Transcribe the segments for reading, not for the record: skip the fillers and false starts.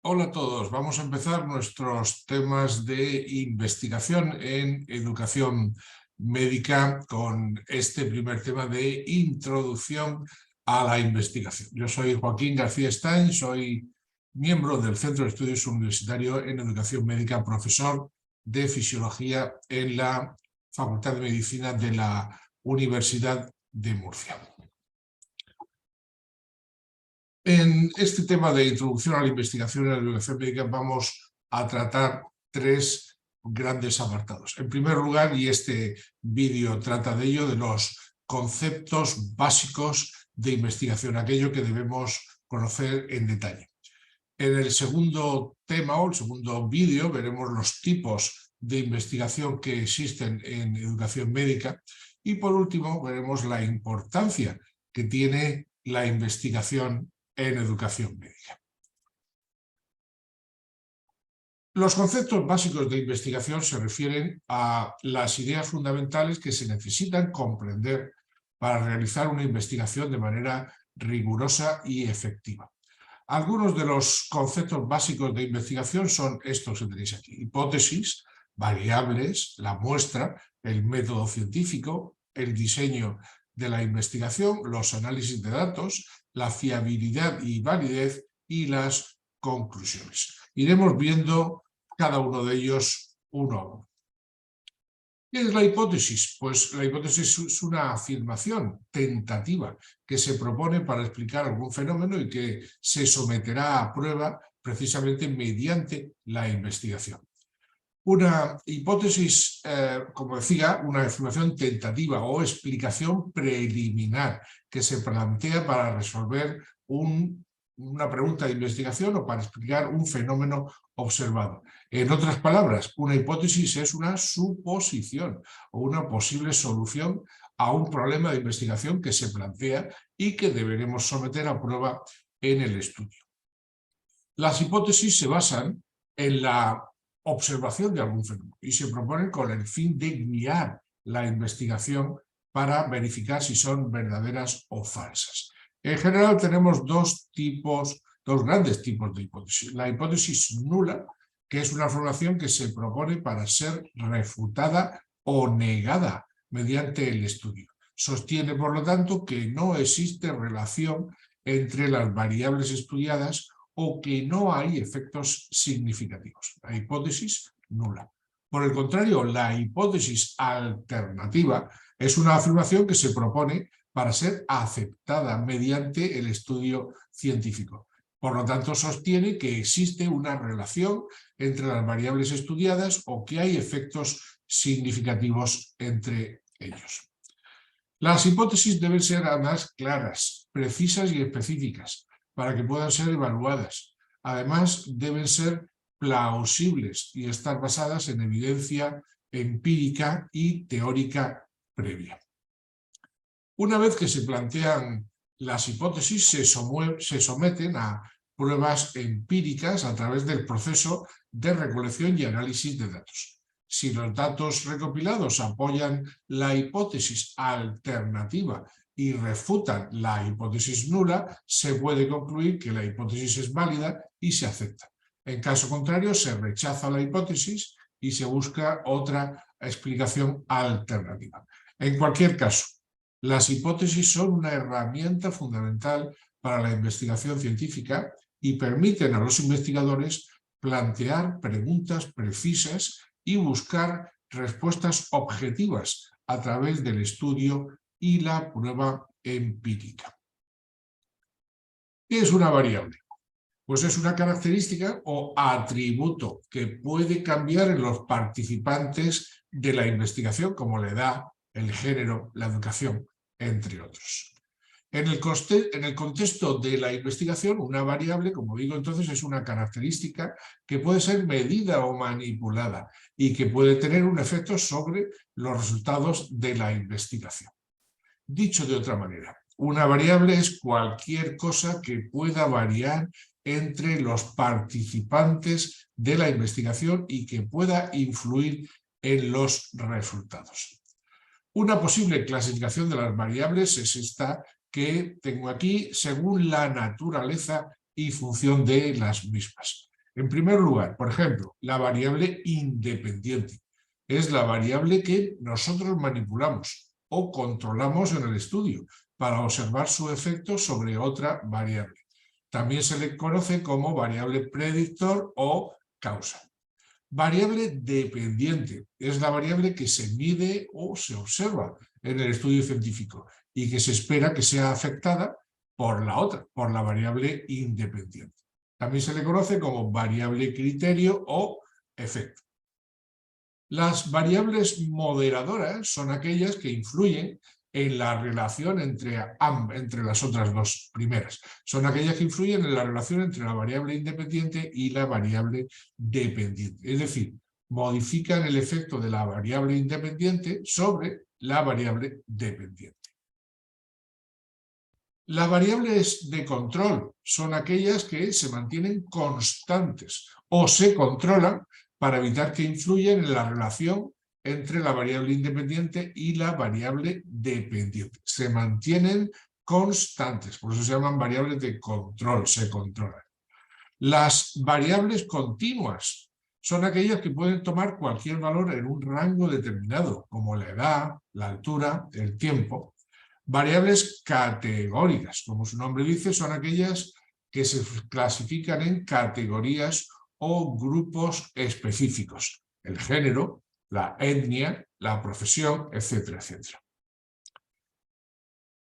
Hola a todos, vamos a empezar nuestros temas de investigación en educación médica con este primer tema de introducción a la investigación. Yo soy Joaquín García Stein, soy miembro del Centro de Estudios Universitario en Educación Médica, profesor de Fisiología en la Facultad de Medicina de la Universidad de Murcia. En este tema de introducción a la investigación en la educación médica vamos a tratar tres grandes apartados. En primer lugar, y este vídeo trata de ello, de los conceptos básicos de investigación, aquello que debemos conocer en detalle. En el segundo tema o el segundo vídeo veremos los tipos de investigación que existen en educación médica y por último veremos la importancia que tiene la investigación en educación médica. Los conceptos básicos de investigación se refieren a las ideas fundamentales que se necesitan comprender para realizar una investigación de manera rigurosa y efectiva. Algunos de los conceptos básicos de investigación son estos que tenéis aquí: hipótesis, variables, la muestra, el método científico, el diseño de la investigación, los análisis de datos, la fiabilidad y validez y las conclusiones. Iremos viendo cada uno de ellos uno a uno. ¿Qué es la hipótesis? Pues la hipótesis es una afirmación tentativa que se propone para explicar algún fenómeno y que se someterá a prueba precisamente mediante la investigación. Una hipótesis, como decía, una afirmación tentativa o explicación preliminar que se plantea para resolver una pregunta de investigación o para explicar un fenómeno observado. En otras palabras, una hipótesis es una suposición o una posible solución a un problema de investigación que se plantea y que deberemos someter a prueba en el estudio. Las hipótesis se basan en la observación de algún fenómeno y se proponen con el fin de guiar la investigación para verificar si son verdaderas o falsas. En general tenemos dos grandes tipos de hipótesis. La hipótesis nula, que es una afirmación que se propone para ser refutada o negada mediante el estudio. Sostiene, por lo tanto, que no existe relación entre las variables estudiadas o que no hay efectos significativos. La hipótesis nula. Por el contrario, la hipótesis alternativa es una afirmación que se propone para ser aceptada mediante el estudio científico. Por lo tanto, sostiene que existe una relación entre las variables estudiadas o que hay efectos significativos entre ellos. Las hipótesis deben ser además claras, precisas y específicas para que puedan ser evaluadas. Además, deben ser plausibles y estar basadas en evidencia empírica y teórica previa. Una vez que se plantean las hipótesis, se someten a pruebas empíricas a través del proceso de recolección y análisis de datos. Si los datos recopilados apoyan la hipótesis alternativa y refutan la hipótesis nula, se puede concluir que la hipótesis es válida y se acepta. En caso contrario, se rechaza la hipótesis y se busca otra explicación alternativa. En cualquier caso, las hipótesis son una herramienta fundamental para la investigación científica y permiten a los investigadores plantear preguntas precisas y buscar respuestas objetivas a través del estudio y la prueba empírica. ¿Qué es una variable? Pues es una característica o atributo que puede cambiar en los participantes de la investigación, como la edad, el género, la educación, entre otros. En el contexto de la investigación, una variable, como digo entonces, es una característica que puede ser medida o manipulada y que puede tener un efecto sobre los resultados de la investigación. Dicho de otra manera, una variable es cualquier cosa que pueda variar entre los participantes de la investigación y que pueda influir en los resultados. Una posible clasificación de las variables es esta que tengo aquí según la naturaleza y función de las mismas. En primer lugar, por ejemplo, la variable independiente. Es la variable que nosotros manipulamos o controlamos en el estudio para observar su efecto sobre otra variable. También se le conoce como variable predictor o causa. Variable dependiente es la variable que se mide o se observa en el estudio científico y que se espera que sea afectada por la otra, por la variable independiente. También se le conoce como variable criterio o efecto. Las variables moderadoras son aquellas que influyen en la relación entre las otras dos primeras. Son aquellas que influyen en la relación entre la variable independiente y la variable dependiente. Es decir, modifican el efecto de la variable independiente sobre la variable dependiente. Las variables de control son aquellas que se mantienen constantes o se controlan para evitar que influyan en la relación entre la variable independiente y la variable dependiente. Se mantienen constantes, por eso se llaman variables de control, se controlan. Las variables continuas son aquellas que pueden tomar cualquier valor en un rango determinado, como la edad, la altura, el tiempo. Variables categóricas, como su nombre dice, son aquellas que se clasifican en categorías o grupos específicos. El género, la etnia, la profesión, etcétera, etcétera.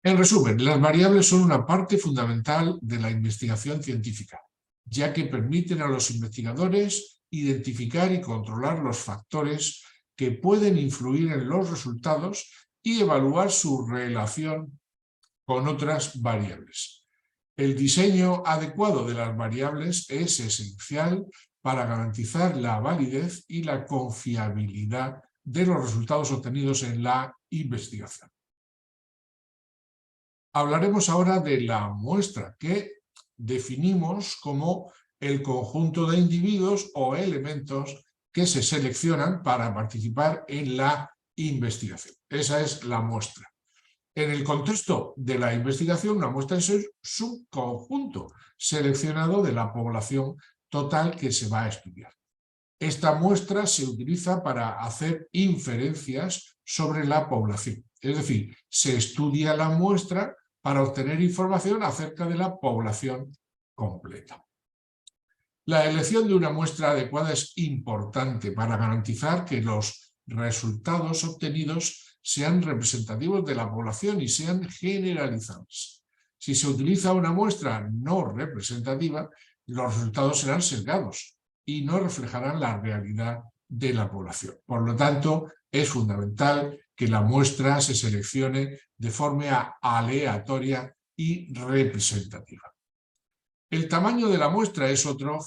En resumen, las variables son una parte fundamental de la investigación científica, ya que permiten a los investigadores identificar y controlar los factores que pueden influir en los resultados y evaluar su relación con otras variables. El diseño adecuado de las variables es esencial para garantizar la validez y la confiabilidad de los resultados obtenidos en la investigación. Hablaremos ahora de la muestra, que definimos como el conjunto de individuos o elementos que se seleccionan para participar en la investigación. Esa es la muestra. En el contexto de la investigación, una muestra es un subconjunto seleccionado de la población total que se va a estudiar. Esta muestra se utiliza para hacer inferencias sobre la población. Es decir, se estudia la muestra para obtener información acerca de la población completa. La elección de una muestra adecuada es importante para garantizar que los resultados obtenidos sean representativos de la población y sean generalizables. Si se utiliza una muestra no representativa, los resultados serán sesgados y no reflejarán la realidad de la población. Por lo tanto, es fundamental que la muestra se seleccione de forma aleatoria y representativa. El tamaño de la muestra es otro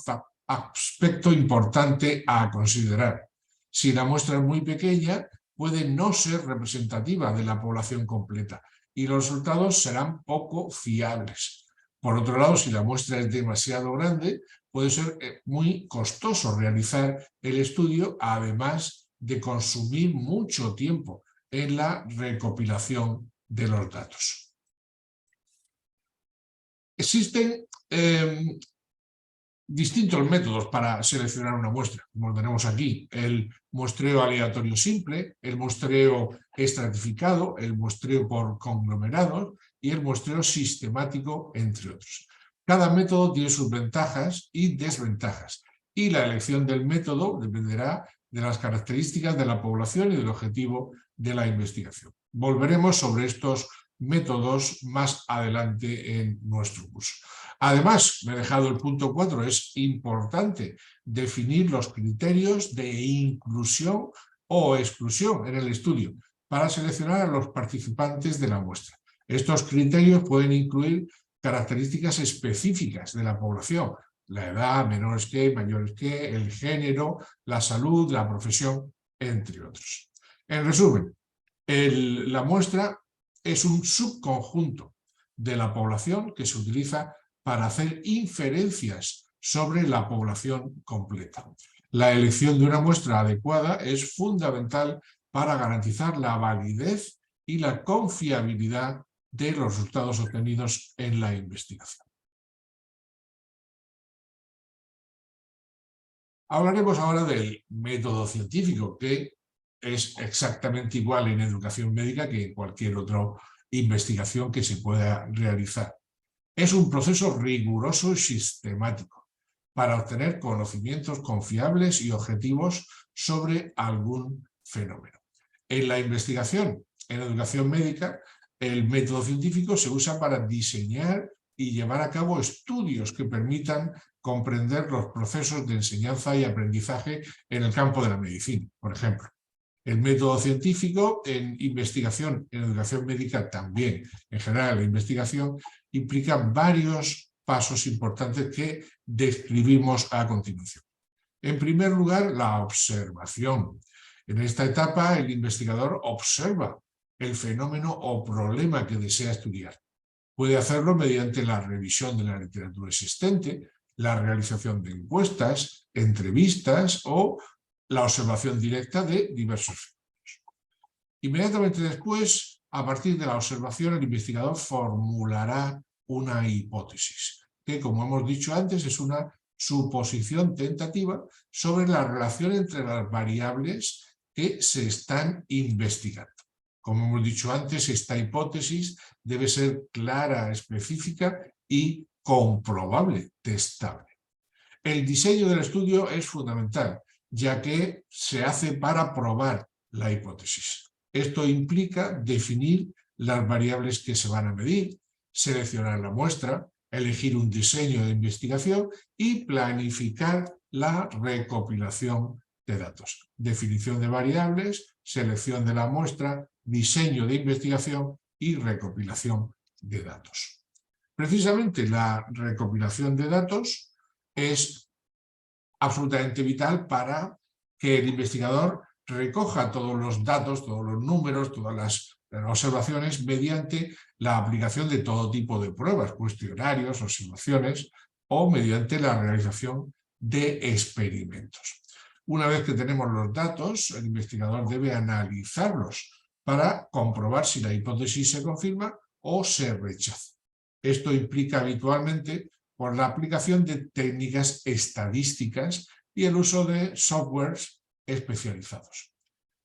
aspecto importante a considerar. Si la muestra es muy pequeña, puede no ser representativa de la población completa y los resultados serán poco fiables. Por otro lado, si la muestra es demasiado grande, puede ser muy costoso realizar el estudio, además de consumir mucho tiempo en la recopilación de los datos. Existen distintos métodos para seleccionar una muestra, como tenemos aquí: el muestreo aleatorio simple, el muestreo estratificado, el muestreo por conglomerados y el muestreo sistemático, entre otros. Cada método tiene sus ventajas y desventajas, y la elección del método dependerá de las características de la población y del objetivo de la investigación. Volveremos sobre estos métodos más adelante en nuestro curso. Además, me he dejado el punto 4, es importante definir los criterios de inclusión o exclusión en el estudio para seleccionar a los participantes de la muestra. Estos criterios pueden incluir características específicas de la población: la edad, menores que, mayores que, el género, la salud, la profesión, entre otros. En resumen, la muestra es un subconjunto de la población que se utiliza para hacer inferencias sobre la población completa. La elección de una muestra adecuada es fundamental para garantizar la validez y la confiabilidad de los resultados obtenidos en la investigación. Hablaremos ahora del método científico, que es exactamente igual en educación médica que en cualquier otra investigación que se pueda realizar. Es un proceso riguroso y sistemático para obtener conocimientos confiables y objetivos sobre algún fenómeno. En la investigación en educación médica, el método científico se usa para diseñar y llevar a cabo estudios que permitan comprender los procesos de enseñanza y aprendizaje en el campo de la medicina, por ejemplo. El método científico en investigación, en educación médica también, en general la investigación, implica varios pasos importantes que describimos a continuación. En primer lugar, la observación. En esta etapa, el investigador observa el fenómeno o problema que desea estudiar. Puede hacerlo mediante la revisión de la literatura existente, la realización de encuestas, entrevistas o la observación directa de diversos fenómenos. Inmediatamente después, a partir de la observación, el investigador formulará una hipótesis, que, como hemos dicho antes, es una suposición tentativa sobre la relación entre las variables que se están investigando. Como hemos dicho antes, esta hipótesis debe ser clara, específica y comprobable, testable. El diseño del estudio es fundamental, ya que se hace para probar la hipótesis. Esto implica definir las variables que se van a medir, seleccionar la muestra, elegir un diseño de investigación y planificar la recopilación de datos. Definición de variables, selección de la muestra, diseño de investigación y recopilación de datos. Precisamente la recopilación de datos es absolutamente vital para que el investigador recoja todos los datos, todos los números, todas las observaciones mediante la aplicación de todo tipo de pruebas, cuestionarios, observaciones o mediante la realización de experimentos. Una vez que tenemos los datos, el investigador debe analizarlos para comprobar si la hipótesis se confirma o se rechaza. Esto implica habitualmente por la aplicación de técnicas estadísticas y el uso de softwares especializados.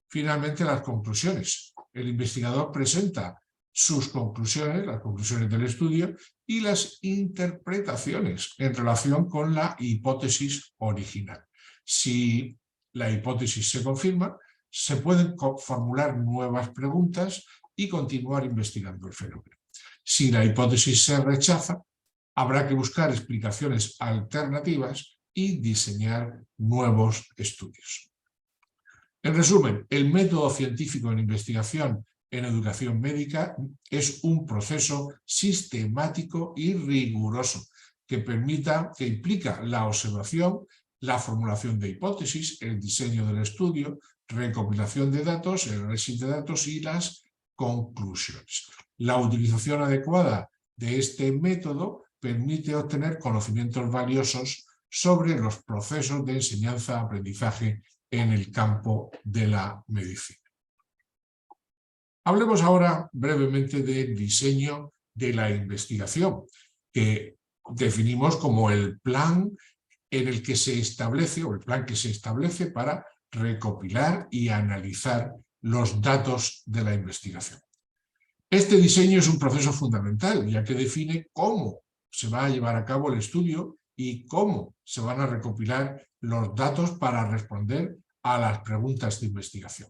Finalmente, las conclusiones. El investigador presenta sus conclusiones, las conclusiones del estudio y las interpretaciones en relación con la hipótesis original. Si la hipótesis se confirma, se pueden formular nuevas preguntas y continuar investigando el fenómeno. Si la hipótesis se rechaza, habrá que buscar explicaciones alternativas y diseñar nuevos estudios. En resumen, el método científico en investigación en educación médica es un proceso sistemático y riguroso que implica la observación, la formulación de hipótesis, el diseño del estudio, recopilación de datos, el análisis de datos y las conclusiones. La utilización adecuada de este método permite obtener conocimientos valiosos sobre los procesos de enseñanza-aprendizaje en el campo de la medicina. Hablemos ahora brevemente del diseño de la investigación, que definimos como el plan en el que se establece, o el plan que se establece para recopilar y analizar los datos de la investigación. Este diseño es un proceso fundamental, ya que define cómo se va a llevar a cabo el estudio y cómo se van a recopilar los datos para responder a las preguntas de investigación.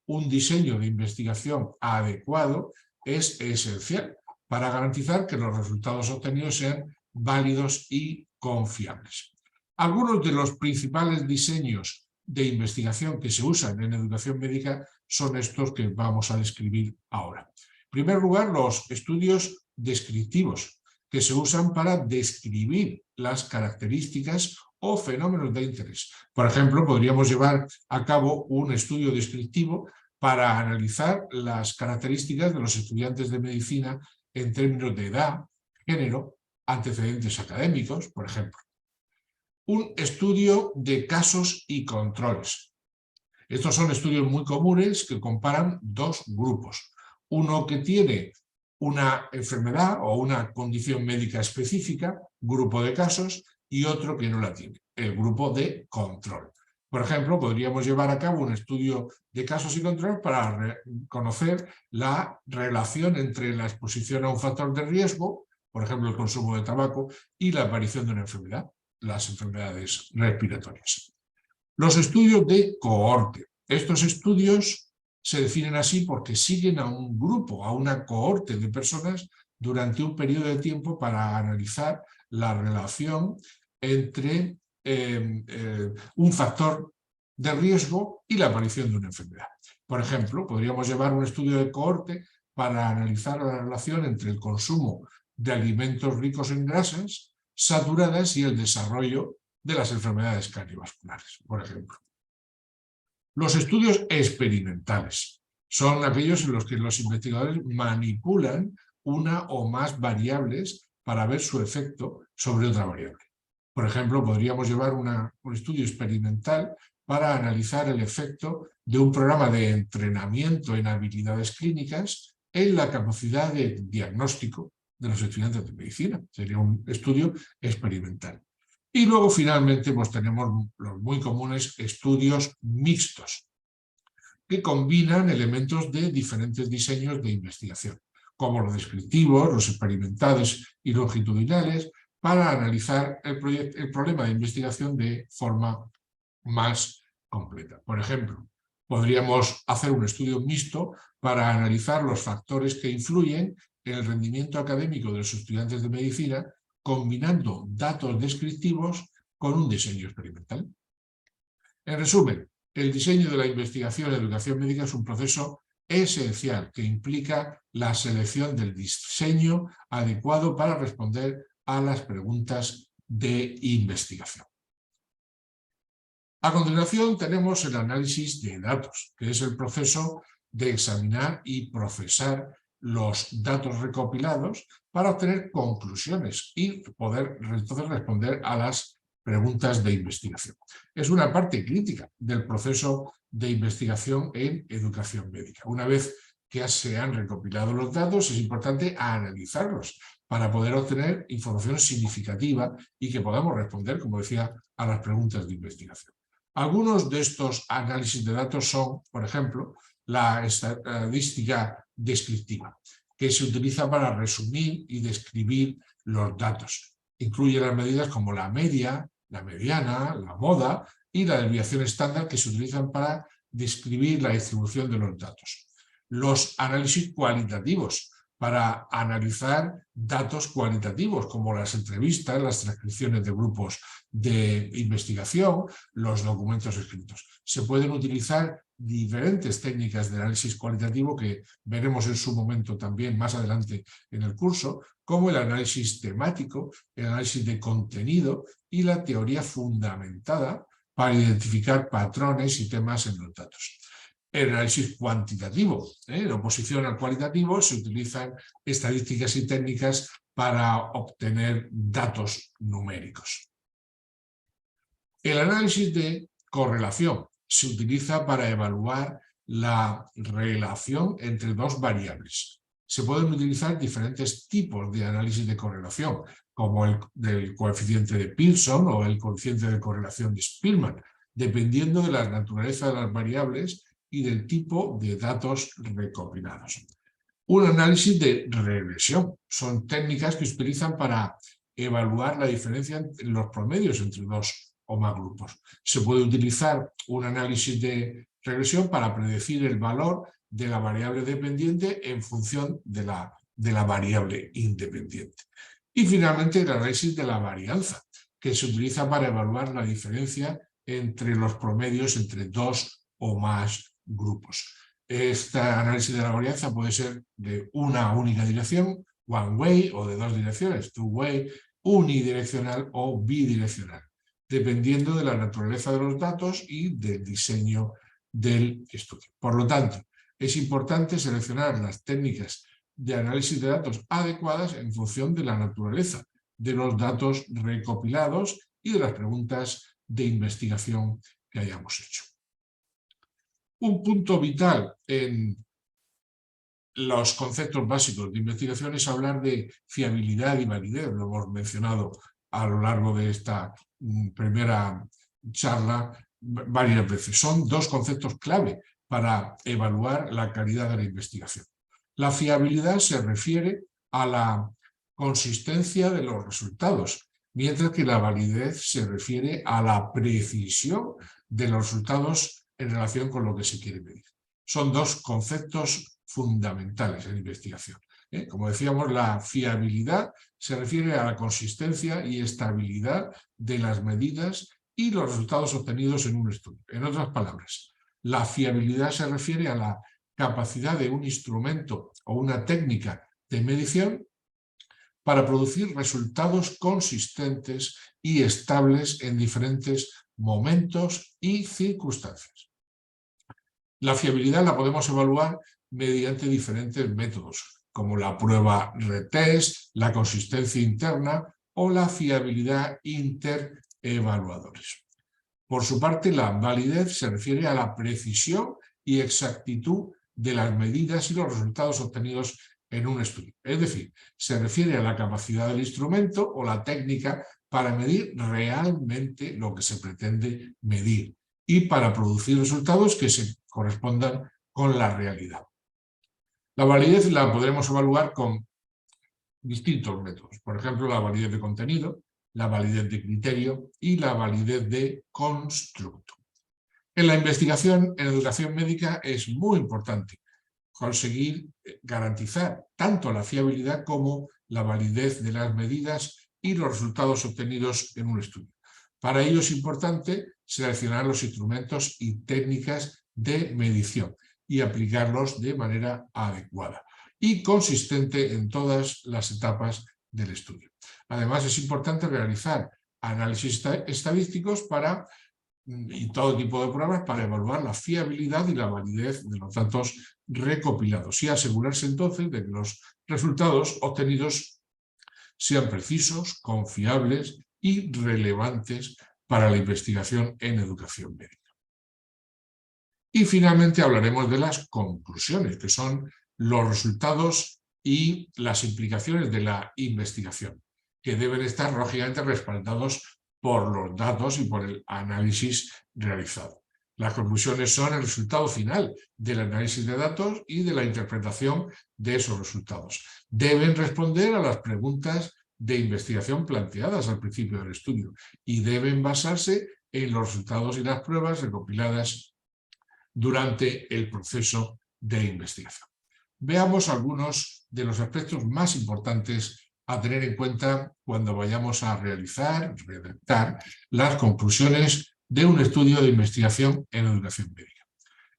Un diseño de investigación adecuado es esencial para garantizar que los resultados obtenidos sean válidos y confiables. Algunos de los principales diseños de investigación que se usan en educación médica son estos que vamos a describir ahora. En primer lugar, los estudios descriptivos, que se usan para describir las características o fenómenos de interés. Por ejemplo, podríamos llevar a cabo un estudio descriptivo para analizar las características de los estudiantes de medicina en términos de edad, género, antecedentes académicos, por ejemplo. Un estudio de casos y controles. Estos son estudios muy comunes que comparan dos grupos. Uno que tiene una enfermedad o una condición médica específica, grupo de casos, y otro que no la tiene, el grupo de control. Por ejemplo, podríamos llevar a cabo un estudio de casos y control para conocer la relación entre la exposición a un factor de riesgo, por ejemplo, el consumo de tabaco, y la aparición de una enfermedad, las enfermedades respiratorias. Los estudios de cohorte. Estos estudios se definen así porque siguen a un grupo, a una cohorte de personas durante un periodo de tiempo para analizar la relación entre un factor de riesgo y la aparición de una enfermedad. Por ejemplo, podríamos llevar un estudio de cohorte para analizar la relación entre el consumo de alimentos ricos en grasas saturadas y el desarrollo de las enfermedades cardiovasculares, por ejemplo. Los estudios experimentales son aquellos en los que los investigadores manipulan una o más variables para ver su efecto sobre otra variable. Por ejemplo, podríamos llevar un estudio experimental para analizar el efecto de un programa de entrenamiento en habilidades clínicas en la capacidad de diagnóstico de los estudiantes de medicina. Sería un estudio experimental. Y luego, finalmente, pues tenemos los muy comunes estudios mixtos, que combinan elementos de diferentes diseños de investigación, como los descriptivos, los experimentales y longitudinales, para analizar el problema de investigación de forma más completa. Por ejemplo, podríamos hacer un estudio mixto para analizar los factores que influyen en el rendimiento académico de los estudiantes de medicina, combinando datos descriptivos con un diseño experimental. En resumen, el diseño de la investigación en educación médica es un proceso esencial que implica la selección del diseño adecuado para responder a las preguntas de investigación. A continuación tenemos el análisis de datos, que es el proceso de examinar y procesar los datos recopilados para obtener conclusiones y poder entonces responder a las preguntas de investigación. Es una parte crítica del proceso de investigación en educación médica. Una vez que se han recopilado los datos, es importante analizarlos para poder obtener información significativa y que podamos responder, como decía, a las preguntas de investigación. Algunos de estos análisis de datos son, por ejemplo, la estadística descriptiva, que se utiliza para resumir y describir los datos. Incluye las medidas como la media, la mediana, la moda y la desviación estándar que se utilizan para describir la distribución de los datos. Los análisis cualitativos, para analizar datos cualitativos como las entrevistas, las transcripciones de grupos de investigación, los documentos escritos. Se pueden utilizar diferentes técnicas de análisis cualitativo que veremos en su momento también más adelante en el curso, como el análisis temático, el análisis de contenido y la teoría fundamentada para identificar patrones y temas en los datos. El análisis cuantitativo, en oposición al cualitativo, se utilizan estadísticas y técnicas para obtener datos numéricos. El análisis de correlación se utiliza para evaluar la relación entre dos variables. Se pueden utilizar diferentes tipos de análisis de correlación, como el del coeficiente de Pearson o el coeficiente de correlación de Spearman, dependiendo de la naturaleza de las variables y del tipo de datos recopilados. Un análisis de regresión son técnicas que se utilizan para evaluar la diferencia en los promedios entre dos o más grupos. Se puede utilizar un análisis de regresión para predecir el valor de la variable dependiente en función de la variable independiente. Y finalmente el análisis de la varianza, que se utiliza para evaluar la diferencia entre los promedios entre dos o más grupos. Este análisis de la varianza puede ser de una única dirección, one way, o de dos direcciones, two way, unidireccional o bidireccional, dependiendo de la naturaleza de los datos y del diseño del estudio. Por lo tanto, es importante seleccionar las técnicas de análisis de datos adecuadas en función de la naturaleza de los datos recopilados y de las preguntas de investigación que hayamos hecho. Un punto vital en los conceptos básicos de investigación es hablar de fiabilidad y validez, lo hemos mencionado a lo largo de esta primera charla varias veces. Son dos conceptos clave para evaluar la calidad de la investigación. La fiabilidad se refiere a la consistencia de los resultados, mientras que la validez se refiere a la precisión de los resultados en relación con lo que se quiere medir. Son dos conceptos fundamentales en investigación. Como decíamos, la fiabilidad se refiere a la consistencia y estabilidad de las medidas y los resultados obtenidos en un estudio. En otras palabras, la fiabilidad se refiere a la capacidad de un instrumento o una técnica de medición para producir resultados consistentes y estables en diferentes momentos y circunstancias. La fiabilidad la podemos evaluar mediante diferentes métodos, como la prueba retest, la consistencia interna o la fiabilidad interevaluadores. Por su parte, la validez se refiere a la precisión y exactitud de las medidas y los resultados obtenidos en un estudio. Es decir, se refiere a la capacidad del instrumento o la técnica para medir realmente lo que se pretende medir y para producir resultados que se correspondan con la realidad. La validez la podremos evaluar con distintos métodos. Por ejemplo, la validez de contenido, la validez de criterio y la validez de constructo. En la investigación en educación médica es muy importante conseguir garantizar tanto la fiabilidad como la validez de las medidas y los resultados obtenidos en un estudio. Para ello es importante seleccionar los instrumentos y técnicas de medición y aplicarlos de manera adecuada y consistente en todas las etapas del estudio. Además, es importante realizar análisis estadísticos y todo tipo de pruebas para evaluar la fiabilidad y la validez de los datos recopilados y asegurarse entonces de que los resultados obtenidos sean precisos, confiables y relevantes para la investigación en educación médica. Y finalmente hablaremos de las conclusiones, que son los resultados y las implicaciones de la investigación, que deben estar lógicamente respaldados por los datos y por el análisis realizado. Las conclusiones son el resultado final del análisis de datos y de la interpretación de esos resultados. Deben responder a las preguntas de investigación planteadas al principio del estudio y deben basarse en los resultados y las pruebas recopiladas durante el proceso de investigación. Veamos algunos de los aspectos más importantes a tener en cuenta cuando vayamos a redactar las conclusiones de un estudio de investigación en educación médica.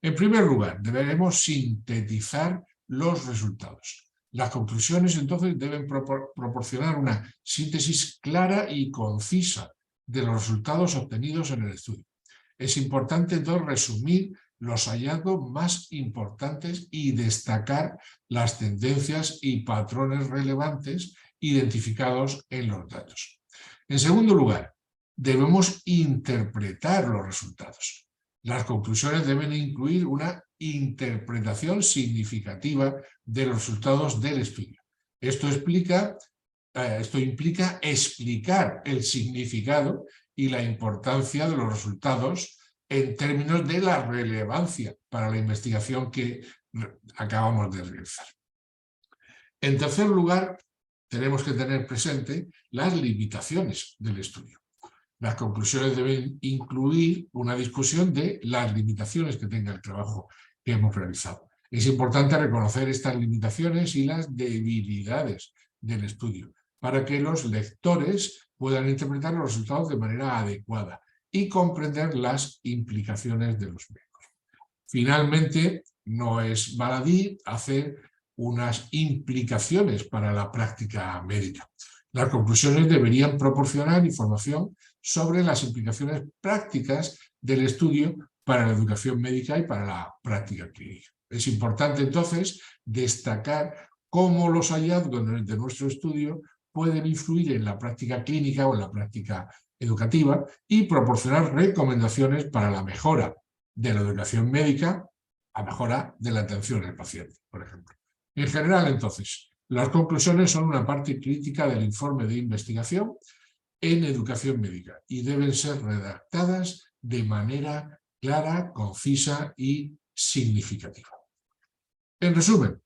En primer lugar, deberemos sintetizar los resultados. Las conclusiones entonces deben proporcionar una síntesis clara y concisa de los resultados obtenidos en el estudio. Es importante entonces resumir los hallazgos más importantes y destacar las tendencias y patrones relevantes identificados en los datos. En segundo lugar, debemos interpretar los resultados. Las conclusiones deben incluir una interpretación significativa de los resultados del estudio. Esto implica explicar el significado y la importancia de los resultados en términos de la relevancia para la investigación que acabamos de realizar. En tercer lugar, tenemos que tener presente las limitaciones del estudio. Las conclusiones deben incluir una discusión de las limitaciones que tenga el trabajo que hemos realizado. Es importante reconocer estas limitaciones y las debilidades del estudio para que los lectores puedan interpretar los resultados de manera adecuada y comprender las implicaciones de los mismos. Finalmente, no es baladí hacer unas implicaciones para la práctica médica. Las conclusiones deberían proporcionar información sobre las implicaciones prácticas del estudio para la educación médica y para la práctica clínica. Es importante entonces destacar cómo los hallazgos de nuestro estudio pueden influir en la práctica clínica o en la práctica educativa y proporcionar recomendaciones para la mejora de la educación médica, la mejora de la atención al paciente, por ejemplo. En general, entonces, las conclusiones son una parte crítica del informe de investigación en educación médica y deben ser redactadas de manera clara, concisa y significativa. En resumen,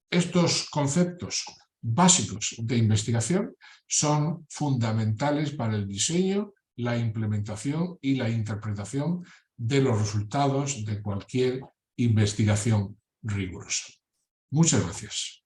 estos conceptos básicos de investigación son fundamentales para el diseño, la implementación y la interpretación de los resultados de cualquier investigación rigurosa. Muchas gracias.